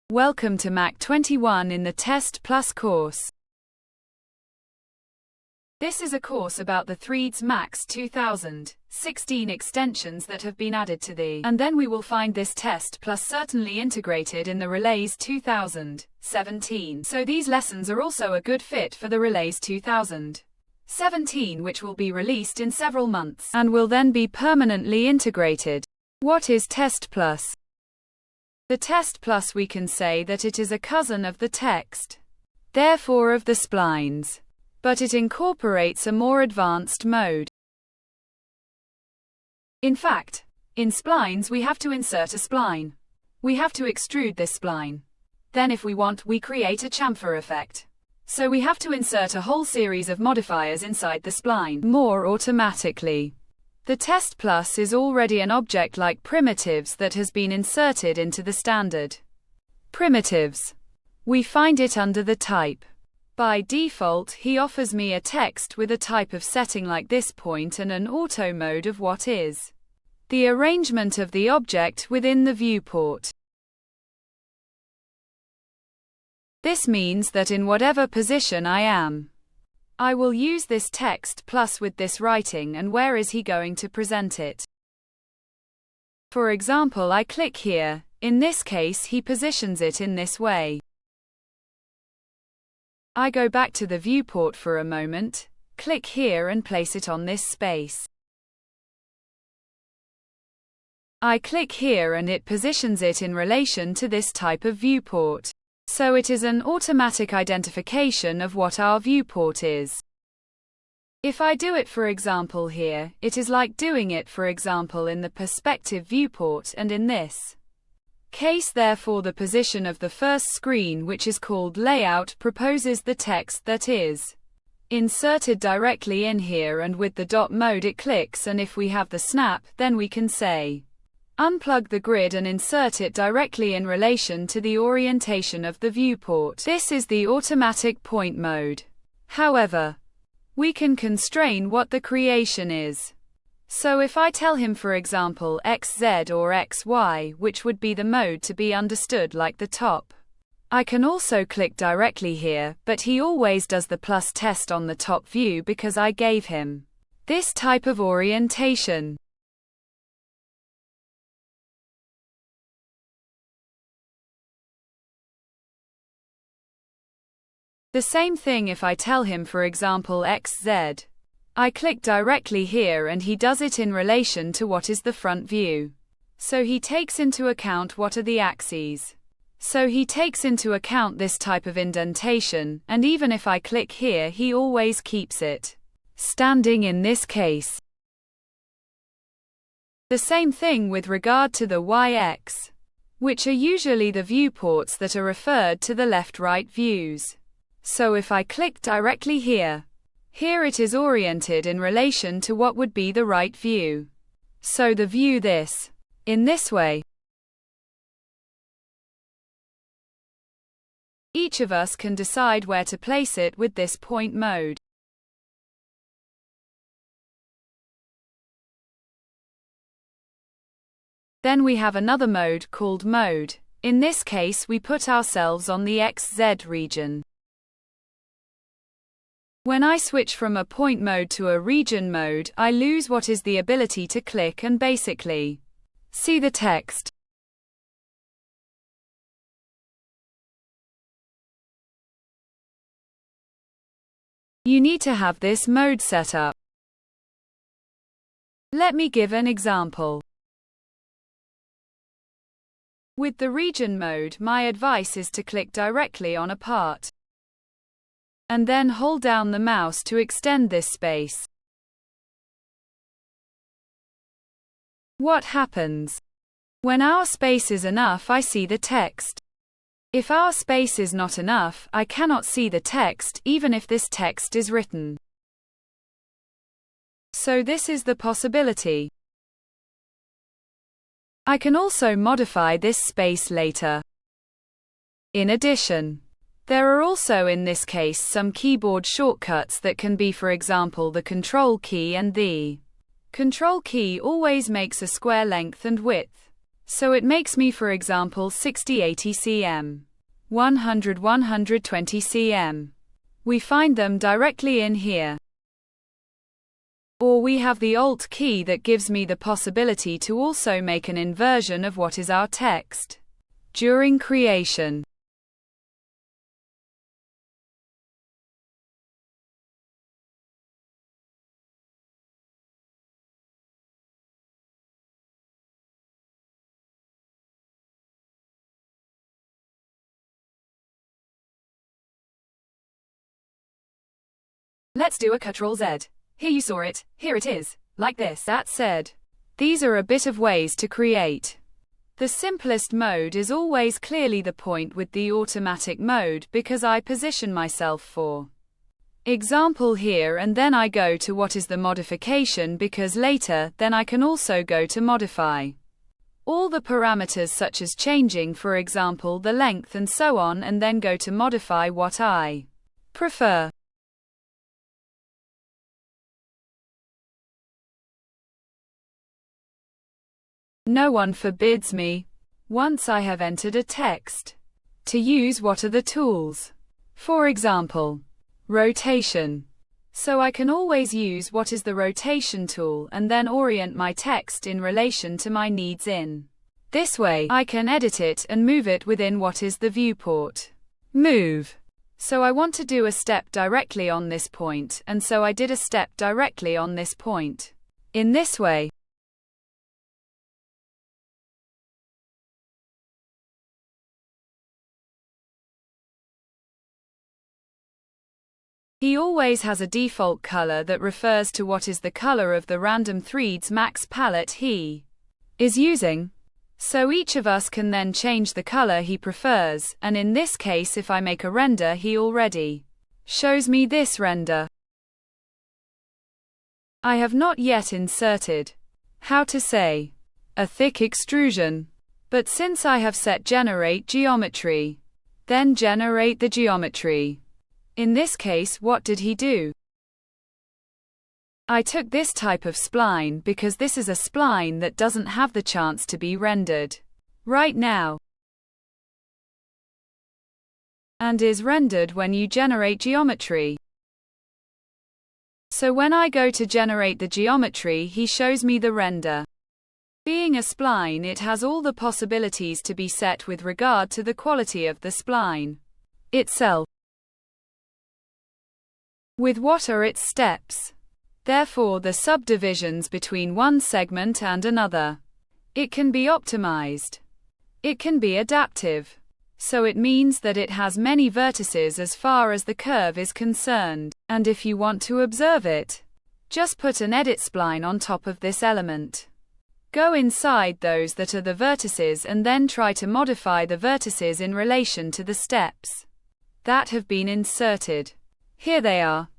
Welcome to Mac 21 in the TextPlus course. This is a course about the Threads Max 2016 extensions that have been added to the, and then we will find this TextPlus certainly integrated in the Relays 2017. So these lessons are also a good fit for the Relays 2017, which will be released in several months and will then be permanently integrated. What is TextPlus? The TextPlus, we can say that it is a cousin of the text, therefore of the splines, but it incorporates a more advanced mode. In fact, in splines we have to insert a spline. We have to extrude this spline. Then if we want, we create a chamfer effect. So we have to insert a whole series of modifiers inside the spline more automatically. The TextPlus is already an object like primitives that has been inserted into the standard. Primitives. We find it under the type. By default, he offers me a text with a type of setting like this point and an auto mode of what is the arrangement of the object within the viewport. This means that in whatever position I am, I will use this TextPlus with this writing, and where is he going to present it? For example, I click here. In this case, he positions it in this way. I go back to the viewport for a moment, click here and place it on this space. I click here and it positions it in relation to this type of viewport. So it is an automatic identification of what our viewport is. If I do it for example here, it is like doing it for example in the perspective viewport, and in this case therefore the position of the first screen, which is called layout, proposes the text that is inserted directly in here, and with the dot mode it clicks, and if we have the snap, then we can say unplug the grid and insert it directly in relation to the orientation of the viewport. This is the automatic point mode. However, we can constrain what the creation is. So if I tell him for example XZ or XY, which would be the mode to be understood like the top, I can also click directly here, but he always does the plus test on the top view because I gave him this type of orientation. The same thing if I tell him for example XZ. I click directly here and he does it in relation to what is the front view. So he takes into account what are the axes. So he takes into account this type of indentation, and even if I click here he always keeps it standing in this case. The same thing with regard to the YX, which are usually the viewports that are referred to the left-right views. So if I click directly here it is oriented in relation to what would be the right view. So the view this, in this way. Each of us can decide where to place it with this point mode. Then we have another mode called mode. In this case we put ourselves on the XZ region. When I switch from a point mode to a region mode, I lose what is the ability to click and basically see the text. You need to have this mode set up. Let me give an example. With the region mode, my advice is to click directly on a part and then hold down the mouse to extend this space. What happens? When our space is enough, I see the text. If our space is not enough, I cannot see the text, even if this text is written. So this is the possibility. I can also modify this space later. In addition, there are also in this case some keyboard shortcuts that can be, for example, the Control key, and the Control key always makes a square length and width. So it makes me, for example, 60-80 cm, 100-120 cm. We find them directly in here. Or we have the Alt key that gives me the possibility to also make an inversion of what is our text during creation. Let's do a Ctrl-Z. Here you saw it, here it is, like this. That said, these are a bit of ways to create. The simplest mode is always clearly the point with the automatic mode because I position myself for example here and then I go to what is the modification because later then I can also go to modify all the parameters such as changing for example the length and so on and then go to modify what I prefer. No one forbids me, once I have entered a text, to use what are the tools. For example, rotation. So I can always use what is the rotation tool and then orient my text in relation to my needs in. This way, I can edit it and move it within what is the viewport. Move. So I want to do a step directly on this point, and so I did a step directly on this point. In this way, he always has a default color that refers to what is the color of the random threads max palette he is using. So each of us can then change the color he prefers, and in this case if I make a render he already shows me this render. I have not yet inserted, how to say, a thick extrusion. But since I have set generate geometry, then generate the geometry. In this case, what did he do? I took this type of spline because this is a spline that doesn't have the chance to be rendered right now, and is rendered when you generate geometry. So when I go to generate the geometry, he shows me the render. Being a spline, it has all the possibilities to be set with regard to the quality of the spline itself. With what are its steps? Therefore the subdivisions between one segment and another. It can be optimized. It can be adaptive. So it means that it has many vertices as far as the curve is concerned, and if you want to observe it, just put an edit spline on top of this element. Go inside those that are the vertices and then try to modify the vertices in relation to the steps that have been inserted. Here they are.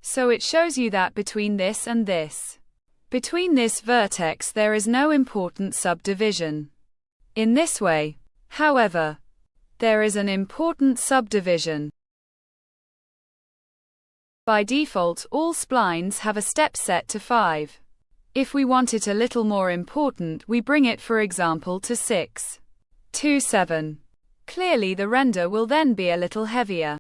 So it shows you that between this and this, between this vertex there is no important subdivision. In this way, however, there is an important subdivision. By default, all splines have a step set to 5. If we want it a little more important, we bring it for example to 6, 2, 7. Clearly the render will then be a little heavier.